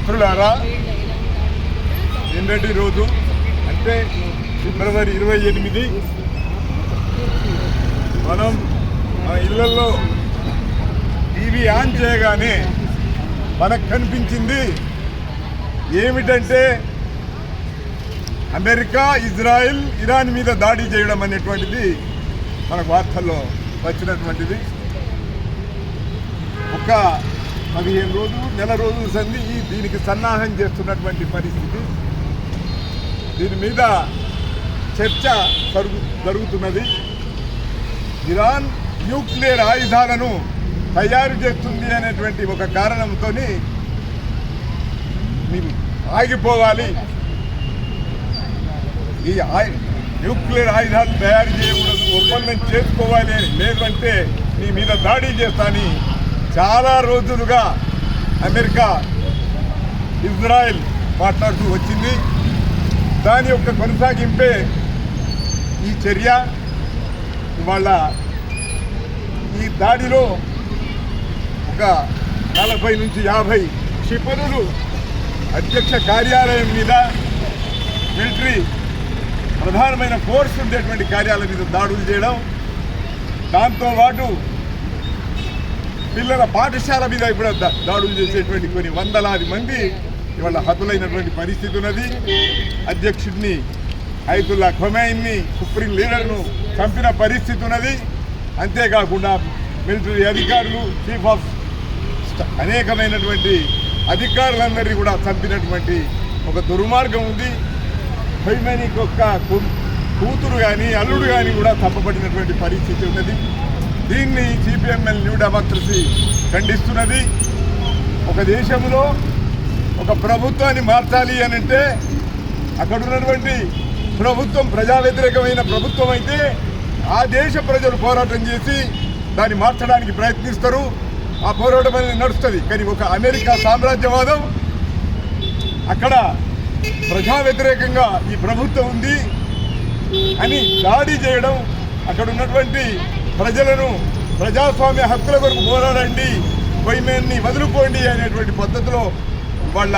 మిత్రులారా, నిన్నటి రోజు అంటే ఫిబ్రవరి 28 మనం మన ఇళ్లలో టీవీ ఆన్ చేయగానే మనకు కనిపించింది ఏమిటంటే అమెరికా, ఇజ్రాయెల్, ఇరాన్ మీద దాడి చేయడం అనేటువంటిది మనకు వార్తల్లో వచ్చినటువంటిది. ఒక 15 రోజులు, నెల రోజుల సంది దీనికి సన్నాహం చేస్తున్నటువంటి పరిస్థితి. దీని మీద చర్చ జరుగుతున్నది. ఇరాన్ న్యూక్లియర్ ఆయుధాలను తయారు చేస్తుంది అనేటువంటి ఒక కారణంతో మీరు ఆగిపోవాలి, ఈ న్యూక్లియర్ ఆయుధాలు తయారు చేయకూడదు, ఒప్పందం చేసుకోవాలి అని, లేదంటే మీ మీద దాడి చేస్తాని చాలా రోజులుగా అమెరికా, ఇజ్రాయెల్ మాట్లాడుతూ వచ్చింది. దాని యొక్క కొనసాగింపే ఈ చర్య. ఇవాళ ఈ దాడిలో ఒక 40 నుంచి 50 క్షిపణులు అధ్యక్ష కార్యాలయం మీద, మిలిటరీ ప్రధానమైన ఫోర్స్ ఉండేటువంటి కార్యాలయం మీద దాడులు చేయడం, దాంతోపాటు పిల్లల పాఠశాల మీద ఇప్పుడు దాడులు చేసేటువంటి కొన్ని వందలాది మంది ఇవాళ హతులైనటువంటి పరిస్థితి ఉన్నది. అధ్యక్షుడిని అయతుల్లా ఖొమైనీ, సుప్రీం లీడర్ను చంపిన పరిస్థితి ఉన్నది. అంతేకాకుండా మిలిటరీ అధికారులు, చీఫ్ ఆఫ్ అనేకమైనటువంటి అధికారులందరినీ కూడా చంపినటువంటి ఒక దుర్మార్గం ఉంది. ఖొమైనీకి ఒక్క కూతురు కానీ అల్లుడు కానీ కూడా చంపబడినటువంటి పరిస్థితి ఉన్నది. దీన్ని సిపిఎంఎల్ న్యూ డెమోక్రసీ ఖండిస్తున్నది. ఒక దేశంలో ఒక ప్రభుత్వాన్ని మార్చాలి అనంటే అక్కడ ఉన్నటువంటి ప్రభుత్వం ప్రజా వ్యతిరేకమైన ప్రభుత్వం అయితే ఆ దేశ ప్రజలు పోరాటం చేసి దాన్ని మార్చడానికి ప్రయత్నిస్తారు. ఆ పోరాటం అనేది నడుస్తుంది. కానీ ఒక అమెరికా సామ్రాజ్యవాదం అక్కడ ప్రజా వ్యతిరేకంగా ఈ ప్రభుత్వం ఉంది అని దాడి చేయడం, అక్కడ ఉన్నటువంటి ప్రజలను ప్రజాస్వామ్య హక్కుల కొరకు పోరాడండి, ఖొమైనీని వదులుకోండి అనేటువంటి పద్ధతిలో వాళ్ళ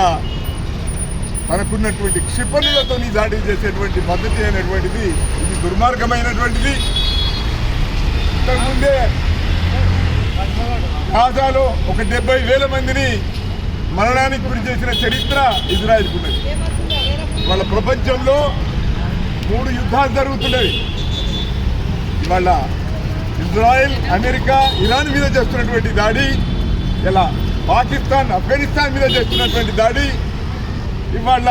తనకున్నటువంటి క్షిపణులతో దాడి చేసేటువంటి పద్ధతి అనేటువంటిది ఇది దుర్మార్గమైనటువంటిది. ఇంతకుముందే గాజాలో ఒక 70,000 మందిని మరణానికి గురి చేసిన చరిత్ర ఇజ్రాయెల్కు ఉన్నది. వాళ్ళ ప్రపంచంలో 3 యుద్ధాలు జరుగుతున్నాయి. ఇవాళ ఇజ్రాయెల్, అమెరికా, ఇరాన్ మీద చేస్తున్నటువంటి దాడి, ఇలా పాకిస్తాన్, ఆఫ్ఘనిస్తాన్ మీద చేస్తున్నటువంటి దాడి, ఇవాళ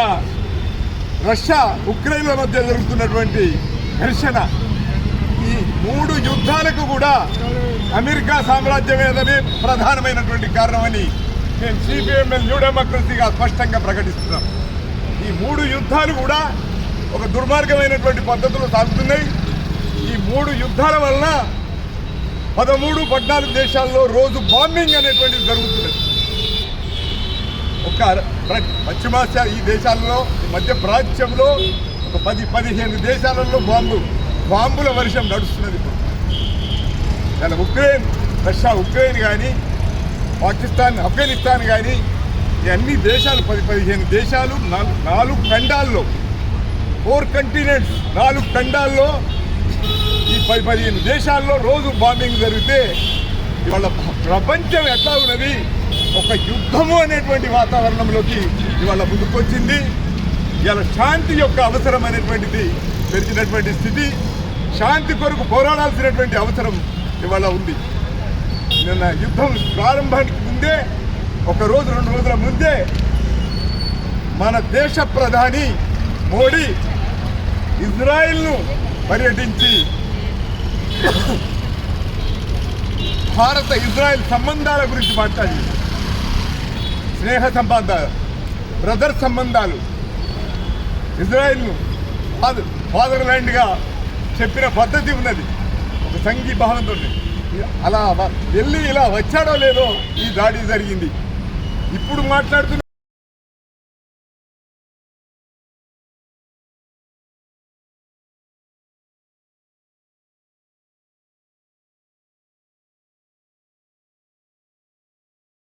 రష్యా, ఉక్రెయిన్ల మధ్య జరుగుతున్నటువంటి ఘర్షణ, ఈ 3 యుద్ధాలకు కూడా అమెరికా సామ్రాజ్యమేదనే ప్రధానమైనటువంటి కారణమని మేము సిపిఎంఎల్ న్యూ డెమోక్రసీగా స్పష్టంగా ప్రకటిస్తున్నాం. ఈ 3 యుద్ధాలు కూడా ఒక దుర్మార్గమైనటువంటి పద్ధతిలో సాగుతున్నాయి. ఈ 3 యుద్ధాల వలన 13-14 దేశాల్లో రోజు బాంబింగ్ అనేటువంటిది జరుగుతున్నది. ఒక పశ్చిమాసియా ఈ దేశాల్లో, మధ్య ప్రాచ్యంలో ఒక 10-15 దేశాలలో బాంబుల వర్షం నడుస్తున్నది. ఇప్పుడు ఇలా ఉక్రెయిన్, రష్యా, ఉక్రెయిన్ కానీ, పాకిస్తాన్, ఆఫ్ఘనిస్తాన్ కానీ, ఈ అన్ని దేశాలు 10-15 దేశాలు 4 ఖండాల్లో, 4 కంటినెంట్స్, 4 ఖండాల్లో ఈ 10-15 దేశాల్లో రోజు బాంబింగ్ జరిగితే ఇవాళ ప్రపంచం ఎట్లా ఉన్నది, ఒక యుద్ధము అనేటువంటి వాతావరణంలోకి ఇవాళ ముందుకొచ్చింది. ఇవాళ శాంతి యొక్క అవసరం అనేటువంటిది పెరిగినటువంటి స్థితి, శాంతి కొరకు పోరాడాల్సినటువంటి అవసరం ఇవాళ ఉంది. నిన్న యుద్ధం ప్రారంభానికి ముందే, 1 రోజు 2 రోజుల ముందే మన దేశ ప్రధాని మోడీ ఇజ్రాయెల్ను పర్యటించి భారత ఇజ్రాయెల్ సంబంధాల గురించి మాట్లాడి, స్నేహ సంబంధాలు, బ్రదర్ సంబంధాలు, ఇజ్రాయెల్ను ఫాదర్లాండ్గా చెప్పిన పద్ధతి ఉన్నది. ఒక సంఘీభావంతో అలా వెళ్ళి ఇలా వచ్చాడో లేదో ఈ దాడి జరిగింది. ఇప్పుడు మాట్లాడుతున్న